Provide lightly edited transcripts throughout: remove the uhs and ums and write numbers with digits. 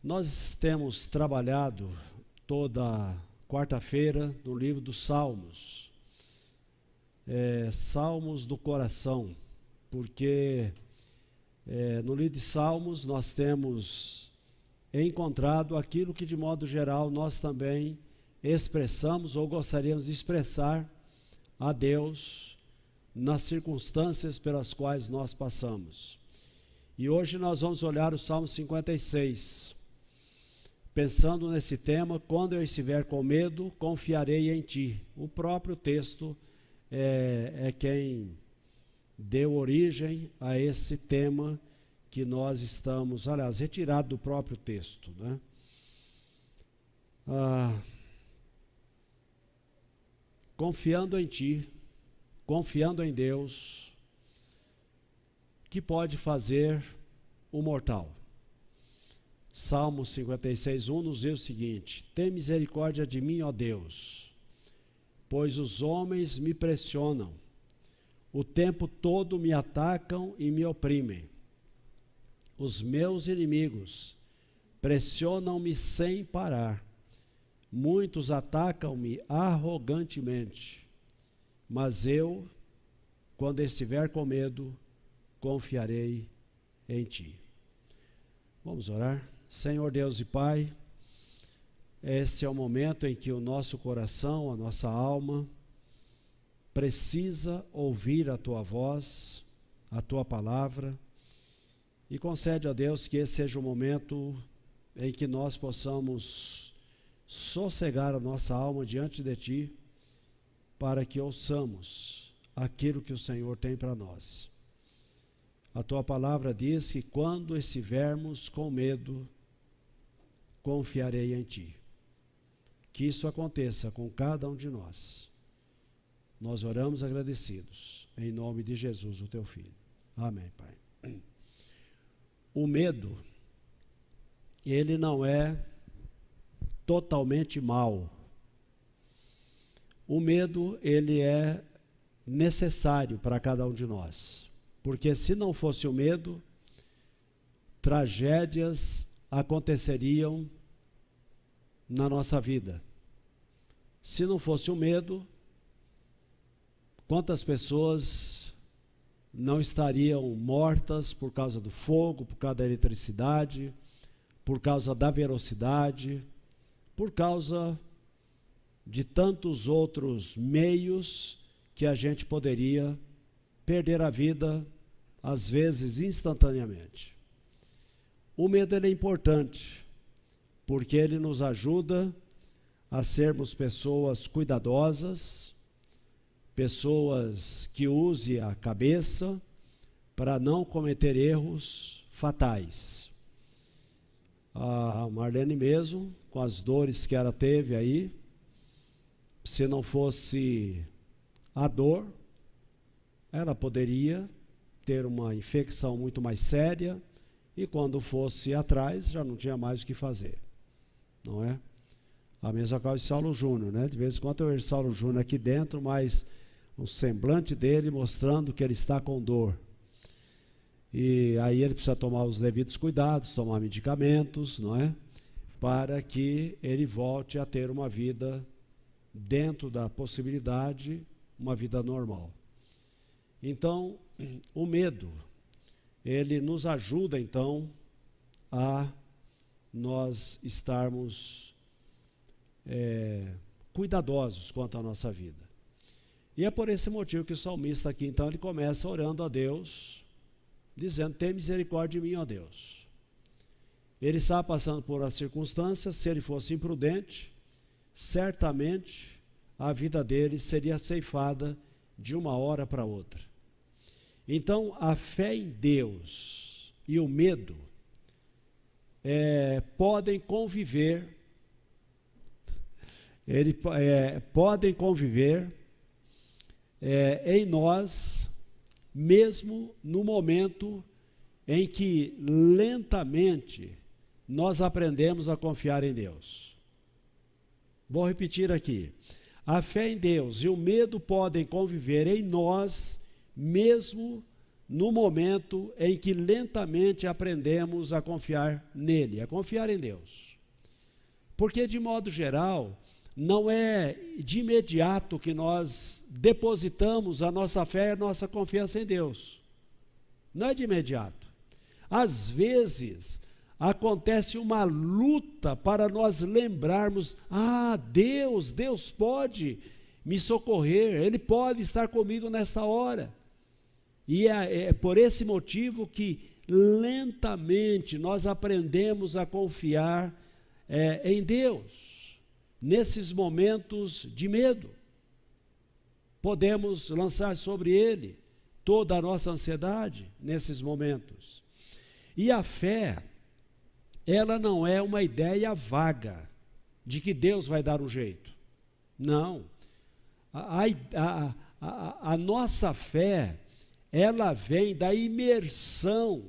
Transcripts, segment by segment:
Nós temos trabalhado toda quarta-feira no livro dos Salmos, Salmos do coração, porque no livro de Salmos nós temos encontrado aquilo que de modo geral nós também expressamos ou gostaríamos de expressar a Deus nas circunstâncias pelas quais nós passamos. E hoje nós vamos olhar o Salmo 56, pensando nesse tema: quando eu estiver com medo, confiarei em ti. O próprio texto é quem deu origem a esse tema que nós estamos, aliás, retirado do próprio texto, né? Confiando em ti, confiando em Deus, que pode fazer o mortal. Salmo 56:1 nos diz o seguinte: tem misericórdia de mim, ó Deus, pois os homens me pressionam, o tempo todo me atacam e me oprimem. Os meus inimigos pressionam-me sem parar, muitos atacam-me arrogantemente, mas eu, quando estiver com medo, confiarei em ti. Vamos orar. Senhor Deus e Pai, esse é o momento em que o nosso coração, a nossa alma, precisa ouvir a Tua voz, a Tua palavra, e concede a Deus que esse seja o momento em que nós possamos sossegar a nossa alma diante de Ti, para que ouçamos aquilo que o Senhor tem para nós. A Tua palavra diz que quando estivermos com medo, confiarei em Ti. Que isso aconteça com cada um de nós. Nós oramos agradecidos, em nome de Jesus, o Teu Filho. Amém, Pai. O medo, ele não é totalmente mau. O medo, ele é necessário para cada um de nós. Porque se não fosse o medo, tragédias aconteceriam na nossa vida. Se não fosse o medo, quantas pessoas não estariam mortas por causa do fogo, por causa da eletricidade, por causa da velocidade, por causa de tantos outros meios que a gente poderia perder a vida, às vezes instantaneamente. O medo ele é importante, porque ele nos ajuda a sermos pessoas cuidadosas, pessoas que usem a cabeça para não cometer erros fatais. A Marlene mesmo, com as dores que ela teve aí, se não fosse a dor, ela poderia ter uma infecção muito mais séria, e quando fosse atrás, já não tinha mais o que fazer, não é? A mesma coisa de Saulo Júnior, né? De vez em quando eu vejo Saulo Júnior aqui dentro, mas o semblante dele mostrando que ele está com dor. E aí ele precisa tomar os devidos cuidados, tomar medicamentos, não é? Para que ele volte a ter uma vida dentro da possibilidade, uma vida normal. Então, o medo, ele nos ajuda, então, a nós estarmos cuidadosos quanto à nossa vida. E é por esse motivo que o salmista aqui, então, ele começa orando a Deus, dizendo: tem misericórdia de mim, ó Deus. Ele estava passando por as circunstâncias, se ele fosse imprudente, certamente a vida dele seria ceifada de uma hora para outra. Então, a fé em Deus e o medo podem conviver, podem conviver em nós, mesmo no momento em que lentamente nós aprendemos a confiar em Deus. Vou repetir aqui: a fé em Deus e o medo podem conviver em nós, mesmo no momento em que lentamente aprendemos a confiar nele, a confiar em Deus. Porque, de modo geral, não é de imediato que nós depositamos a nossa fé e a nossa confiança em Deus. Não é de imediato. Às vezes, acontece uma luta para nós lembrarmos: Deus pode me socorrer, Ele pode estar comigo nesta hora. E é por esse motivo que lentamente nós aprendemos a confiar em Deus. Nesses momentos de medo, podemos lançar sobre Ele toda a nossa ansiedade nesses momentos. E a fé, ela não é uma ideia vaga de que Deus vai dar um jeito. Não. A nossa fé, ela vem da imersão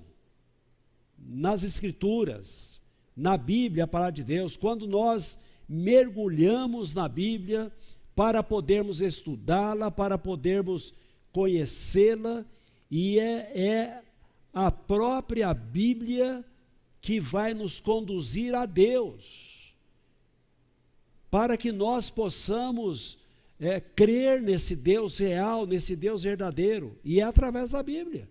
nas Escrituras, na Bíblia, a palavra de Deus. Quando nós mergulhamos na Bíblia para podermos estudá-la, para podermos conhecê-la, e é a própria Bíblia que vai nos conduzir a Deus, para que nós possamos crer nesse Deus real, nesse Deus verdadeiro, e é através da Bíblia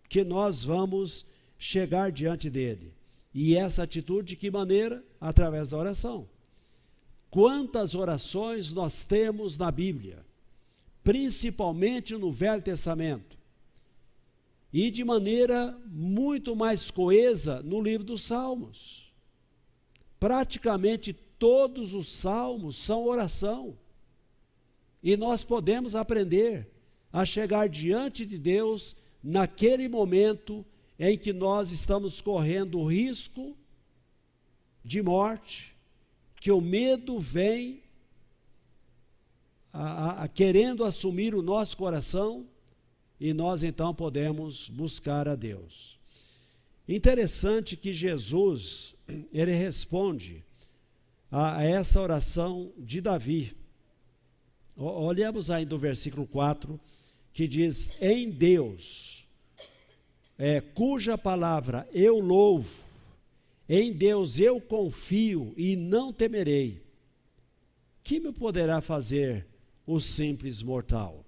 que nós vamos chegar diante dele. E essa atitude, de que maneira? Através da oração. Quantas orações nós temos na Bíblia, principalmente no Velho Testamento, e de maneira muito mais coesa no livro dos Salmos. Praticamente todos os salmos são oração, e nós podemos aprender a chegar diante de Deus naquele momento em que nós estamos correndo o risco de morte, que o medo vem querendo assumir o nosso coração, e nós então podemos buscar a Deus. Interessante que Jesus, ele responde a essa oração de Davi. Olhamos aí do versículo 4, que diz: em Deus, cuja palavra eu louvo, em Deus eu confio e não temerei. Que me poderá fazer o simples mortal?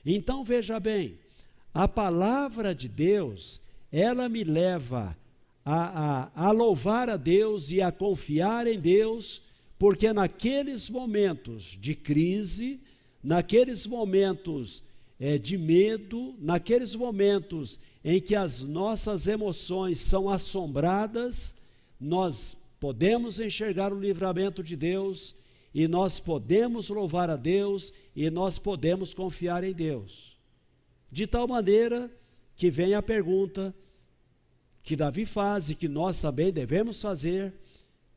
Então veja bem, a palavra de Deus, ela me leva a louvar a Deus e a confiar em Deus, porque naqueles momentos de crise, naqueles momentos de medo, naqueles momentos em que as nossas emoções são assombradas, nós podemos enxergar o livramento de Deus, e nós podemos louvar a Deus, e nós podemos confiar em Deus. De tal maneira que vem a pergunta que Davi faz e que nós também devemos fazer: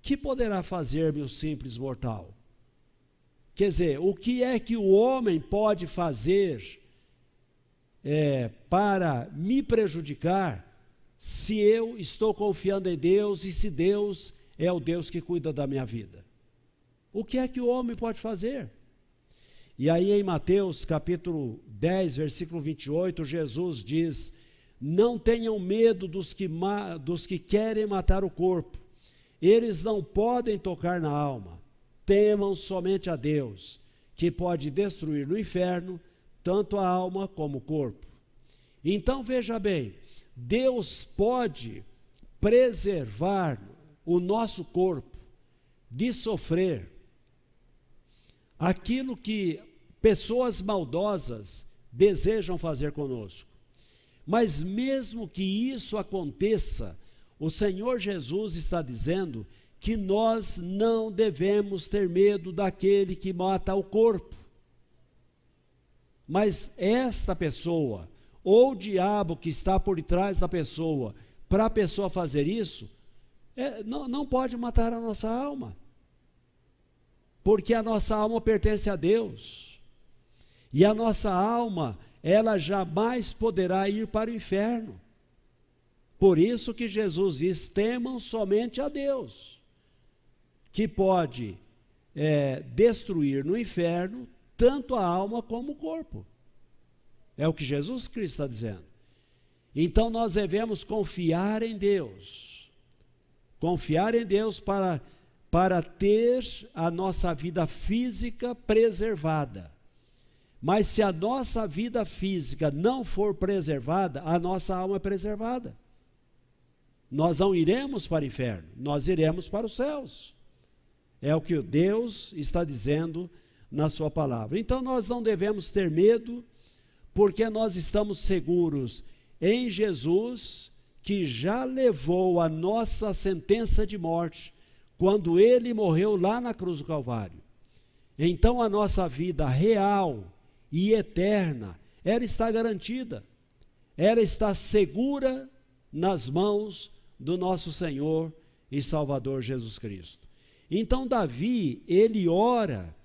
que poderá fazer-me o simples mortal? Quer dizer, o que é que o homem pode fazer para me prejudicar, se eu estou confiando em Deus e se Deus é o Deus que cuida da minha vida? O que é que o homem pode fazer? E aí em Mateus capítulo 10, versículo 28, Jesus diz: não tenham medo dos que querem matar o corpo, eles não podem tocar na alma. Temam somente a Deus, que pode destruir no inferno tanto a alma como o corpo. Então veja bem, Deus pode preservar o nosso corpo de sofrer aquilo que pessoas maldosas desejam fazer conosco. Mas mesmo que isso aconteça, o Senhor Jesus está dizendo que nós não devemos ter medo daquele que mata o corpo. Mas esta pessoa, ou o diabo que está por trás da pessoa, para a pessoa fazer isso, não pode matar a nossa alma, porque a nossa alma pertence a Deus, e a nossa alma, ela jamais poderá ir para o inferno. Por isso que Jesus diz: temam somente a Deus, que pode destruir no inferno tanto a alma como o corpo. É o que Jesus Cristo está dizendo. Então nós devemos confiar em Deus. Confiar em Deus para ter a nossa vida física preservada. Mas se a nossa vida física não for preservada, a nossa alma é preservada. Nós não iremos para o inferno, nós iremos para os céus. É o que Deus está dizendo na sua palavra. Então nós não devemos ter medo, porque nós estamos seguros em Jesus, que já levou a nossa sentença de morte, quando ele morreu lá na cruz do Calvário. Então a nossa vida real e eterna, ela está garantida, ela está segura nas mãos do nosso Senhor e Salvador Jesus Cristo. Então Davi, ele ora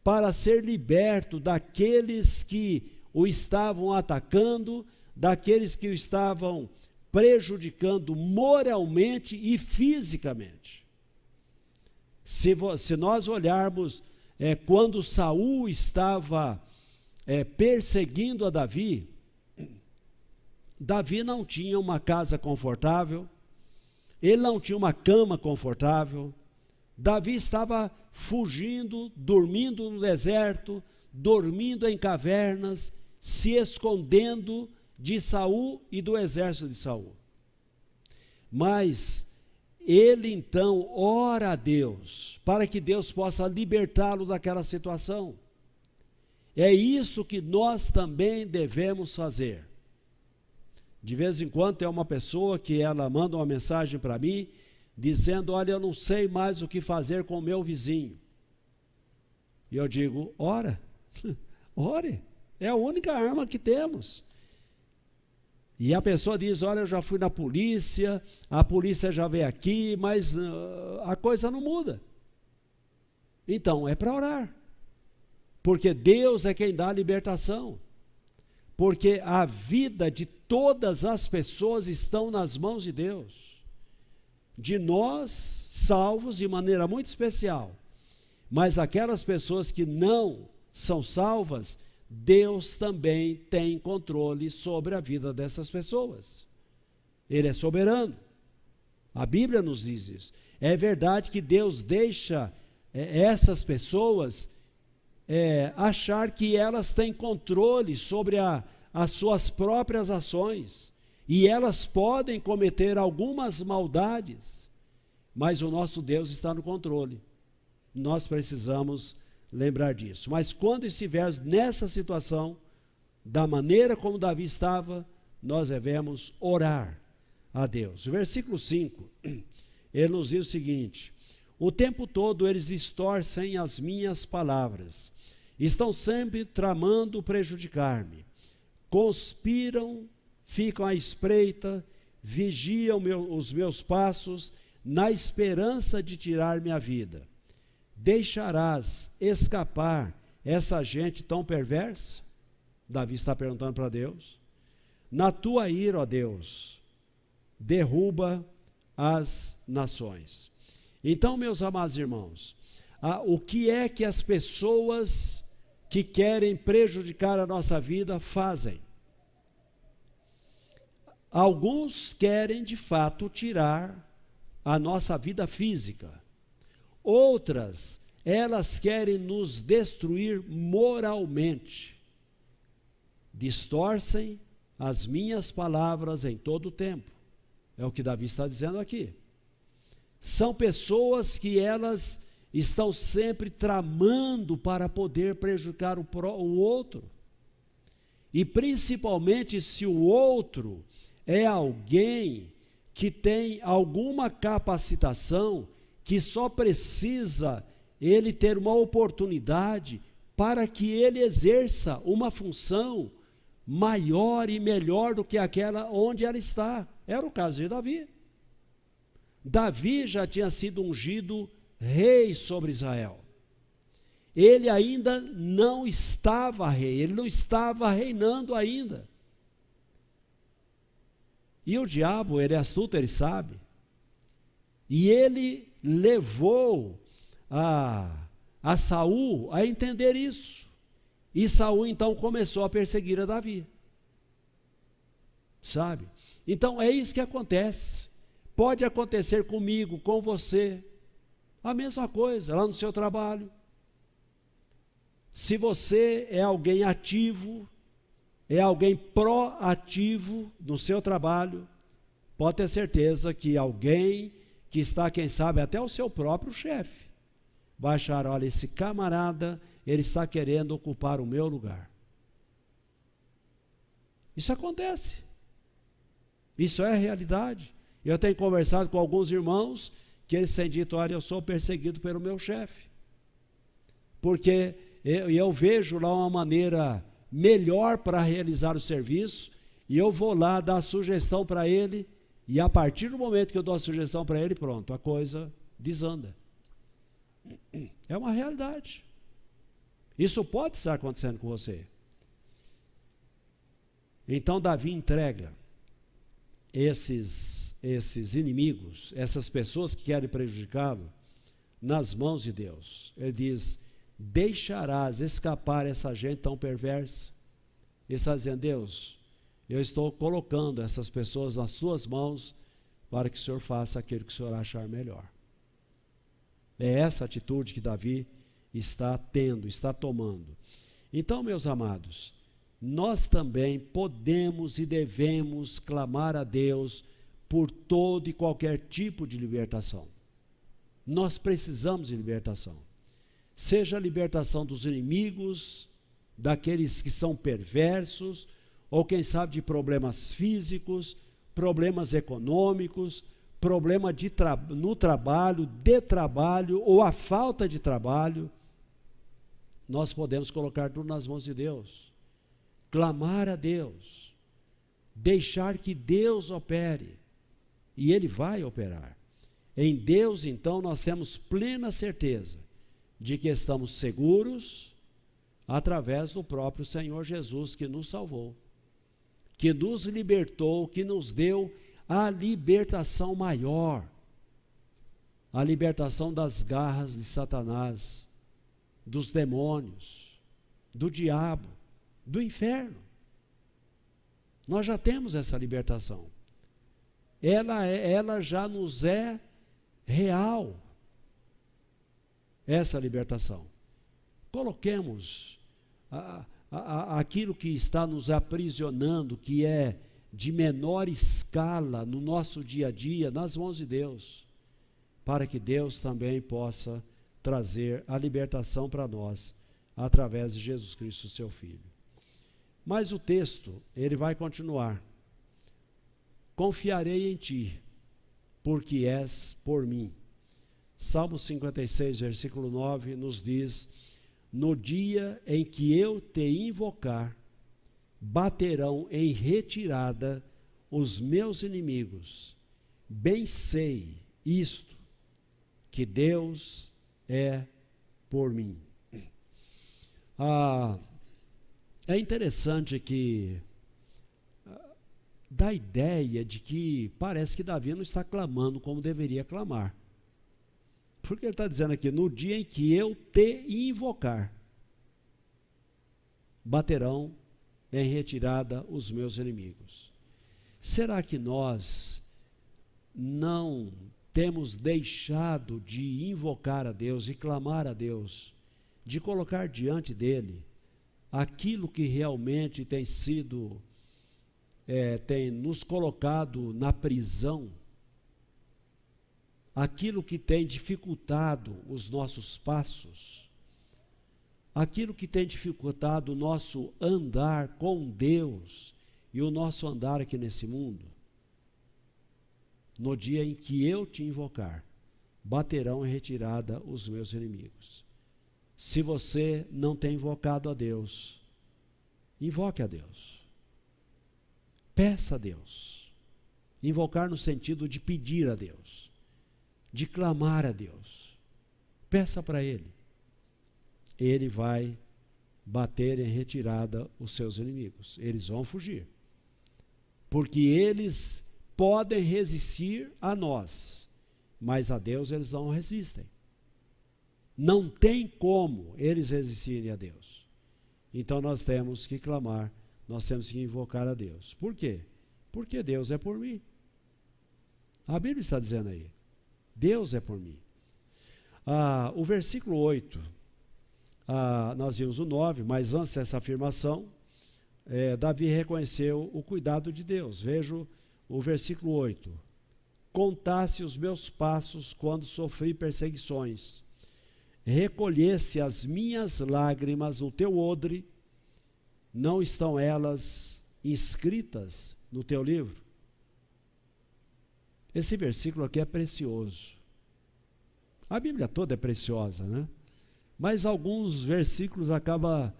para ser liberto daqueles que o estavam atacando, daqueles que o estavam prejudicando moralmente e fisicamente. Se nós olharmos quando Saul estava perseguindo a Davi, Davi não tinha uma casa confortável, ele não tinha uma cama confortável. Davi estava fugindo, dormindo no deserto, dormindo em cavernas, se escondendo de Saul e do exército de Saul. Mas ele então ora a Deus, para que Deus possa libertá-lo daquela situação. É isso que nós também devemos fazer. De vez em quando tem uma pessoa que ela manda uma mensagem para mim, dizendo: olha, eu não sei mais o que fazer com o meu vizinho. E eu digo: ora, ore, é a única arma que temos. E a pessoa diz: olha, eu já fui na polícia, a polícia já veio aqui, mas a coisa não muda. Então é para orar, porque Deus é quem dá a libertação, porque a vida de todas as pessoas estão nas mãos de Deus, de nós salvos de maneira muito especial, mas aquelas pessoas que não são salvas, Deus também tem controle sobre a vida dessas pessoas. Ele é soberano. A Bíblia nos diz isso. É verdade que Deus deixa essas pessoas achar que elas têm controle sobre as suas próprias ações, e elas podem cometer algumas maldades, mas o nosso Deus está no controle. Nós precisamos lembrar disso. Mas quando estivermos nessa situação, da maneira como Davi estava, nós devemos orar a Deus. O versículo 5, ele nos diz o seguinte: o tempo todo eles distorcem as minhas palavras, estão sempre tramando prejudicar-me, conspiram, ficam à espreita, vigiam os meus passos, na esperança de tirar minha vida. Deixarás escapar essa gente tão perversa? Davi está perguntando para Deus. Na tua ira, ó Deus, derruba as nações. Então, meus amados irmãos, o que é que as pessoas que querem prejudicar a nossa vida fazem? Alguns querem de fato tirar a nossa vida física. Outras, elas querem nos destruir moralmente. Distorcem as minhas palavras em todo o tempo. É o que Davi está dizendo aqui. São pessoas que elas estão sempre tramando para poder prejudicar o outro. E principalmente se o outro é alguém que tem alguma capacitação, que só precisa ele ter uma oportunidade para que ele exerça uma função maior e melhor do que aquela onde ela está. Era o caso de Davi. Davi já tinha sido ungido rei sobre Israel. Ele ainda não estava rei, ele não estava reinando ainda. E o diabo, ele é astuto, ele sabe. E ele levou a Saul a entender isso. E Saul então começou a perseguir a Davi. sabe? Então é isso que acontece. Pode acontecer comigo, com você, a mesma coisa, lá no seu trabalho. Se você é alguém ativo, é alguém proativo no seu trabalho, pode ter certeza que alguém que está, quem sabe, até o seu próprio chefe, vai achar, olha, esse camarada, ele está querendo ocupar o meu lugar. Isso acontece. Isso é realidade. Eu tenho conversado com alguns irmãos que eles têm dito, olha, eu sou perseguido pelo meu chefe. Porque eu vejo lá uma maneira melhor para realizar o serviço, e eu vou lá dar sugestão para ele, e a partir do momento que eu dou a sugestão para ele, pronto, a coisa desanda. É uma realidade. Isso pode estar acontecendo com você. Então Davi entrega esses inimigos, essas pessoas que querem prejudicá-lo, nas mãos de Deus. Ele diz, deixarás escapar essa gente tão perversa? Ele está dizendo, Deus, eu estou colocando essas pessoas nas suas mãos para que o Senhor faça aquilo que o Senhor achar melhor. É essa atitude que Davi está tendo, está tomando. Então, meus amados, nós também podemos e devemos clamar a Deus por todo e qualquer tipo de libertação. Nós precisamos de libertação. Seja a libertação dos inimigos, daqueles que são perversos, ou quem sabe de problemas físicos, problemas econômicos, problema no trabalho, de trabalho, ou a falta de trabalho. Nós podemos colocar tudo nas mãos de Deus. Clamar a Deus, deixar que Deus opere, e Ele vai operar. Em Deus, então, nós temos plena certeza de que estamos seguros através do próprio Senhor Jesus, que nos salvou, que nos libertou, que nos deu a libertação maior, a libertação das garras de Satanás, dos demônios, do diabo, do inferno. Nós já temos essa libertação. Ela já nos é real, essa libertação. Coloquemos aquilo que está nos aprisionando, que é de menor escala no nosso dia a dia, nas mãos de Deus, para que Deus também possa trazer a libertação para nós, através de Jesus Cristo, seu Filho. Mas o texto, ele vai continuar. Confiarei em ti, porque és por mim. Salmo 56, versículo 9, nos diz, no dia em que eu te invocar, baterão em retirada os meus inimigos. Bem sei isto, que Deus é por mim. É interessante que dá a ideia de que parece que Davi não está clamando como deveria clamar. Porque ele está dizendo aqui, no dia em que eu te invocar, baterão em retirada os meus inimigos. Será que nós não temos deixado de invocar a Deus e clamar a Deus, de colocar diante dele aquilo que realmente tem sido, tem nos colocado na prisão, aquilo que tem dificultado os nossos passos, aquilo que tem dificultado o nosso andar com Deus e o nosso andar aqui nesse mundo? No dia em que eu te invocar, baterão em retirada os meus inimigos. Se você não tem invocado a Deus, invoque a Deus. Peça a Deus. Invocar no sentido de pedir a Deus, de clamar a Deus. Peça para Ele. Ele vai bater em retirada os seus inimigos. Eles vão fugir. Porque eles podem resistir a nós, mas a Deus eles não resistem. Não tem como eles resistirem a Deus. Então nós temos que clamar, nós temos que invocar a Deus. Por quê? Porque Deus é por mim. A Bíblia está dizendo aí, Deus é por mim. O versículo 8, nós vimos o 9, mas antes dessa afirmação, Davi reconheceu o cuidado de Deus. Veja o versículo 8. Contasse os meus passos quando sofri perseguições, recolhesse as minhas lágrimas no teu odre, não estão elas inscritas no teu livro? Esse versículo aqui é precioso. A Bíblia toda é preciosa, né? Mas alguns versículos acabam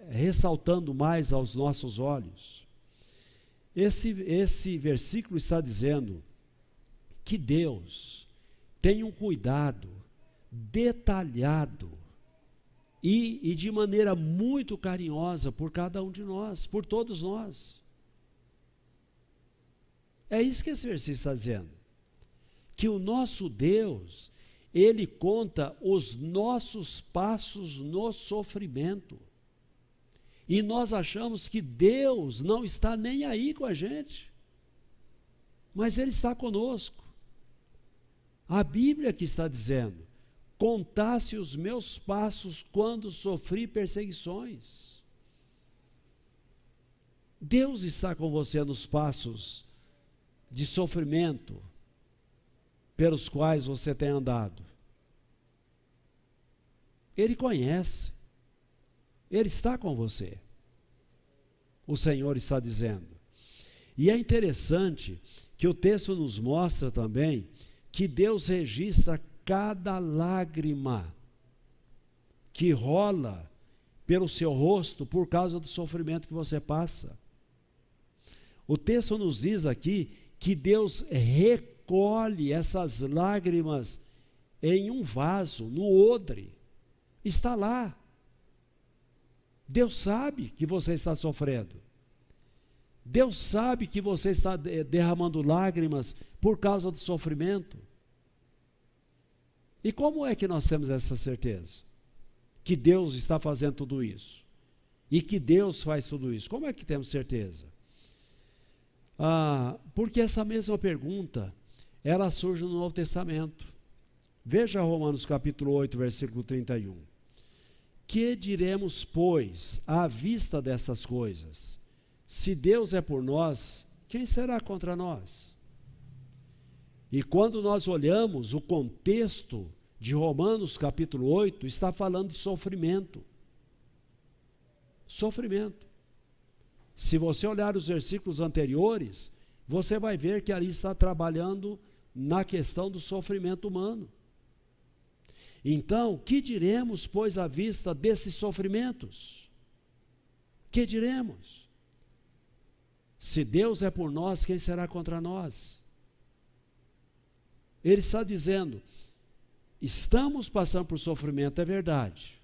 ressaltando mais aos nossos olhos. Esse versículo está dizendo que Deus tem um cuidado detalhado e de maneira muito carinhosa por cada um de nós, por todos nós. É isso que esse versículo está dizendo. Que o nosso Deus, Ele conta os nossos passos no sofrimento. E nós achamos que Deus não está nem aí com a gente. Mas Ele está conosco. A Bíblia que está dizendo: contasse os meus passos quando sofri perseguições. Deus está com você nos passos de sofrimento pelos quais você tem andado. Ele conhece, Ele está com você. O Senhor está dizendo. E é interessante que o texto nos mostra também que Deus registra cada lágrima que rola pelo seu rosto por causa do sofrimento que você passa. O texto nos diz aqui que Deus recolhe essas lágrimas em um vaso, no odre. Está lá. Deus sabe que você está sofrendo. Deus sabe que você está derramando lágrimas por causa do sofrimento. E como é que nós temos essa certeza? Que Deus está fazendo tudo isso. E que Deus faz tudo isso. Como é que temos certeza? Porque essa mesma pergunta, ela surge no Novo Testamento. Veja Romanos capítulo 8, versículo 31. Que diremos, pois, à vista destas coisas? Se Deus é por nós, quem será contra nós? E quando nós olhamos o contexto de Romanos capítulo 8, está falando de sofrimento. Sofrimento. Se você olhar os versículos anteriores, você vai ver que ali está trabalhando na questão do sofrimento humano. Então, que diremos, pois, à vista desses sofrimentos? Que diremos? Se Deus é por nós, quem será contra nós? Ele está dizendo, estamos passando por sofrimento, é verdade.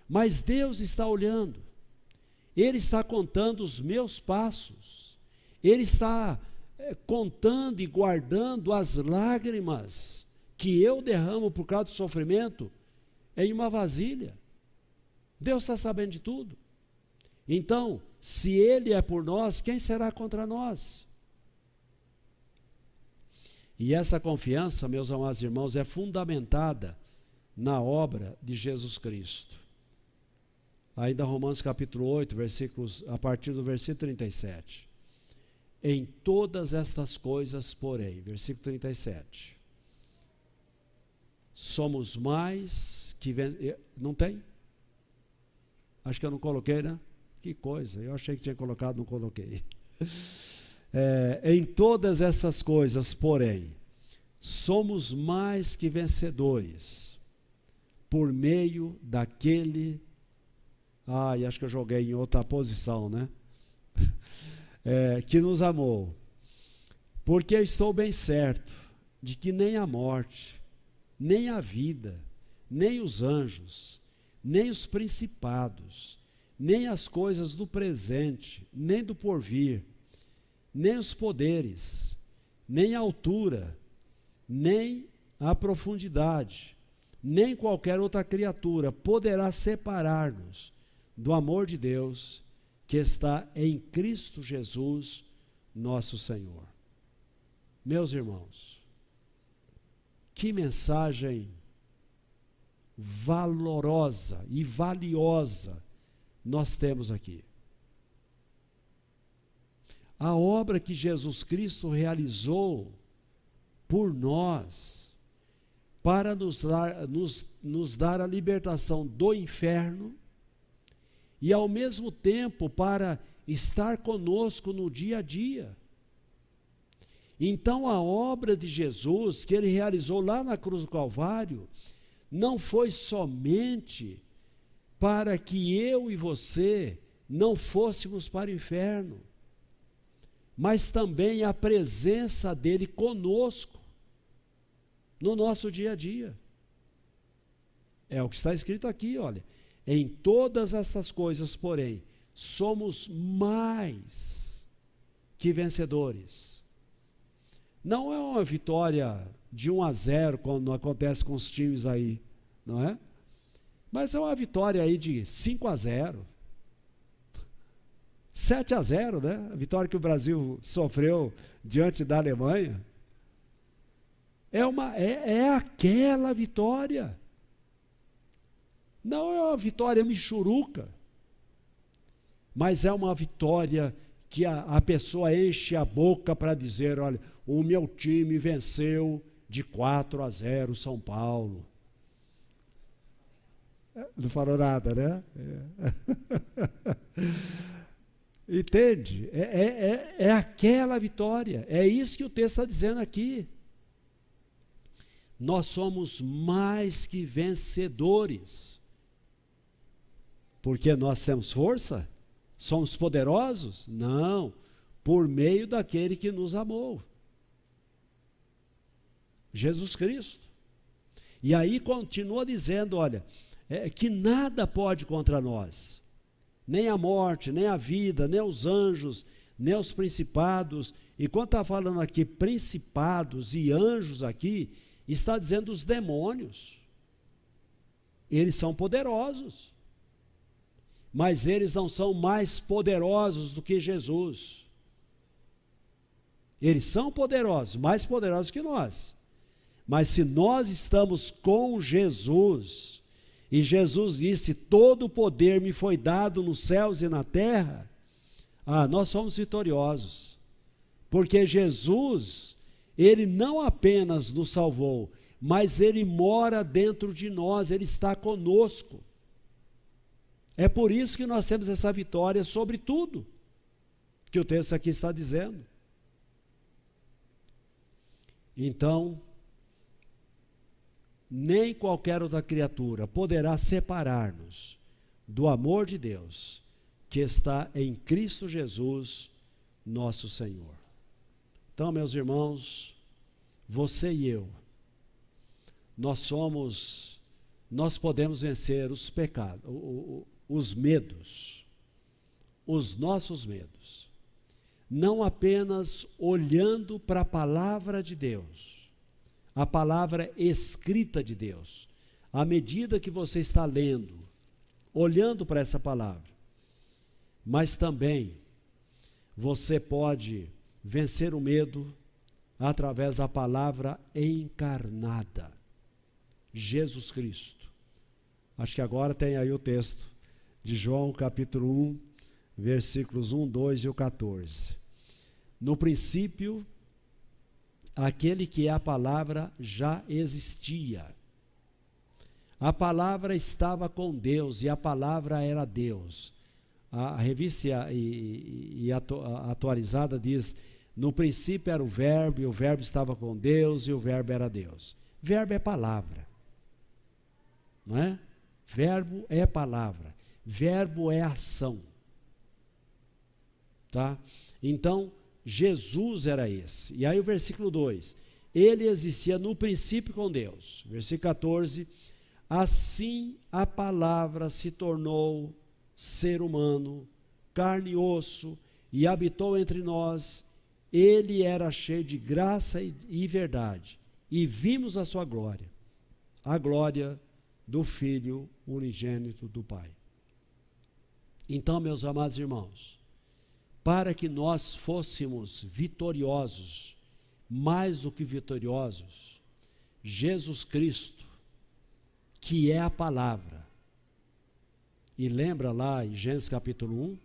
Mas Deus está olhando. Ele está contando os meus passos. Ele está contando e guardando as lágrimas que eu derramo por causa do sofrimento em uma vasilha. Deus está sabendo de tudo. Então, se Ele é por nós, quem será contra nós? E essa confiança, meus amados irmãos, é fundamentada na obra de Jesus Cristo. Ainda Romanos capítulo 8, a partir do versículo 37. Em todas estas coisas, porém, versículo 37. Somos mais que... Não tem? Acho que eu não coloquei, né? Que coisa, eu achei que tinha colocado, não coloquei. Em todas essas coisas, porém, somos mais que vencedores, por meio daquele... acho que eu joguei em outra posição, né? Que nos amou. Porque eu estou bem certo de que nem a morte, nem a vida, nem os anjos, nem os principados, nem as coisas do presente, nem do porvir, nem os poderes, nem a altura, nem a profundidade, nem qualquer outra criatura poderá separar-nos do amor de Deus que está em Cristo Jesus, nosso Senhor. Meus irmãos, que mensagem valorosa e valiosa nós temos aqui. A obra que Jesus Cristo realizou por nós, para nos dar a libertação do inferno e ao mesmo tempo para estar conosco no dia a dia. Então a obra de Jesus que ele realizou lá na cruz do Calvário não foi somente para que eu e você não fôssemos para o inferno, mas também a presença dele conosco no nosso dia a dia. É o que está escrito aqui, olha. Em todas estas coisas, porém, somos mais que vencedores. Não é uma vitória de 1-0, como acontece com os times aí, não é? Mas é uma vitória aí de 5-0, 7-0, né? A vitória que o Brasil sofreu diante da Alemanha. É aquela vitória. Não é uma vitória michuruca, mas é uma vitória que a pessoa enche a boca para dizer, olha, o meu time venceu de 4-0 São Paulo. Não falou nada, né? Entende? É aquela vitória. É isso que o texto está dizendo aqui. Nós somos mais que vencedores. Porque nós temos força? Somos poderosos? Não. Por meio daquele que nos amou. Jesus Cristo. E aí continua dizendo, olha, que nada pode contra nós. Nem a morte, nem a vida, nem os anjos, nem os principados. E quando está falando aqui principados e anjos aqui, está dizendo os demônios. Eles são poderosos. Mas eles não são mais poderosos do que Jesus. Eles são poderosos, mais poderosos que nós. Mas se nós estamos com Jesus, e Jesus disse, todo o poder me foi dado nos céus e na terra, nós somos vitoriosos. Porque Jesus, ele não apenas nos salvou, mas ele mora dentro de nós, ele está conosco. É por isso que nós temos essa vitória sobre tudo que o texto aqui está dizendo. Então, nem qualquer outra criatura poderá separar-nos do amor de Deus que está em Cristo Jesus, nosso Senhor. Então, meus irmãos, você e eu, nós podemos vencer os pecados, os medos, os nossos medos, não apenas olhando para a palavra de Deus, a palavra escrita de Deus, à medida que você está lendo, olhando para essa palavra, mas também você pode vencer o medo através da palavra encarnada, Jesus Cristo. Acho que agora tem aí o texto de João capítulo 1, versículos 1, 2 e o 14. No princípio, aquele que é a palavra já existia. A palavra estava com Deus e a palavra era Deus. A revista e atualizada diz, no princípio era o verbo e o verbo estava com Deus e o verbo era Deus. Verbo é palavra, não é? Verbo é palavra, verbo é ação, tá? Então, Jesus era esse. E aí o versículo 2, ele existia no princípio com Deus. Versículo 14, assim a palavra se tornou ser humano, carne e osso, e habitou entre nós. Ele era cheio de graça e verdade, e vimos a sua glória, a glória do Filho unigênito do Pai. Então, meus amados irmãos, para que nós fôssemos vitoriosos, mais do que vitoriosos, Jesus Cristo, que é a palavra. E lembra lá em Gênesis capítulo 1,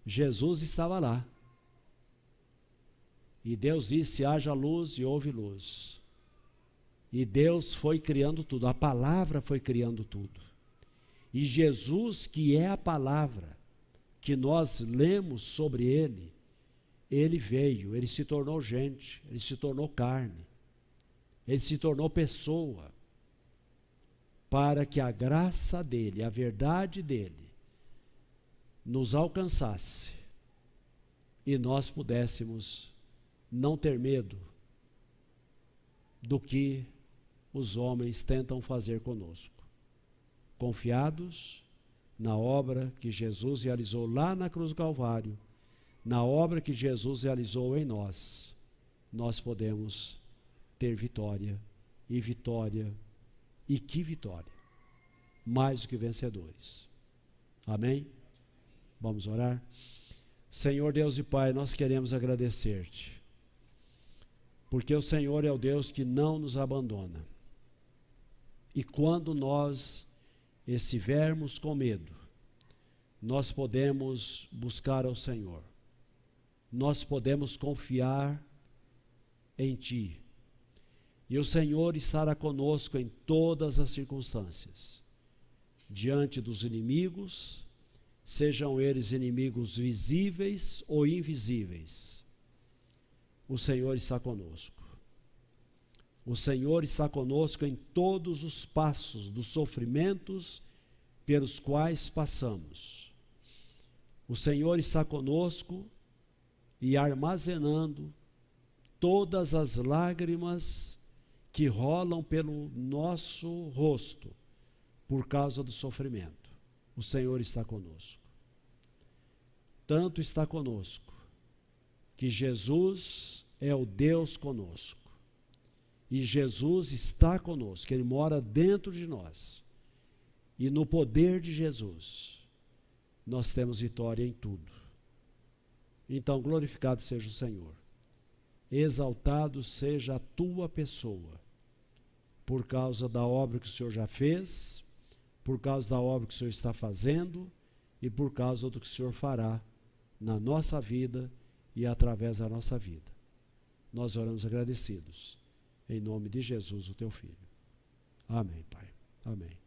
Jesus estava lá. E Deus disse: haja luz, e houve luz. E Deus foi criando tudo, a palavra foi criando tudo. E Jesus, que é a palavra, que nós lemos sobre ele, ele veio, ele se tornou gente, ele se tornou carne, ele se tornou pessoa, para que a graça dele, a verdade dele, nos alcançasse e nós pudéssemos não ter medo do que os homens tentam fazer conosco. Confiados na obra que Jesus realizou lá na cruz do Calvário, na obra que Jesus realizou em nós, nós podemos ter vitória, e que vitória, mais do que vencedores. Amém? Vamos orar? Senhor Deus e Pai, nós queremos agradecer-te, porque o Senhor é o Deus que não nos abandona. E quando nós estivermos com medo, nós podemos buscar ao Senhor, nós podemos confiar em Ti, e o Senhor estará conosco em todas as circunstâncias, diante dos inimigos, sejam eles inimigos visíveis ou invisíveis. O Senhor está conosco. O Senhor está conosco em todos os passos dos sofrimentos pelos quais passamos. O Senhor está conosco e armazenando todas as lágrimas que rolam pelo nosso rosto por causa do sofrimento. O Senhor está conosco. Tanto está conosco que Jesus é o Deus conosco. E Jesus está conosco, Ele mora dentro de nós. E no poder de Jesus, nós temos vitória em tudo. Então, glorificado seja o Senhor. Exaltado seja a tua pessoa, por causa da obra que o Senhor já fez, por causa da obra que o Senhor está fazendo e por causa do que o Senhor fará na nossa vida e através da nossa vida. Nós oramos agradecidos, em nome de Jesus, o teu Filho. Amém, Pai. Amém.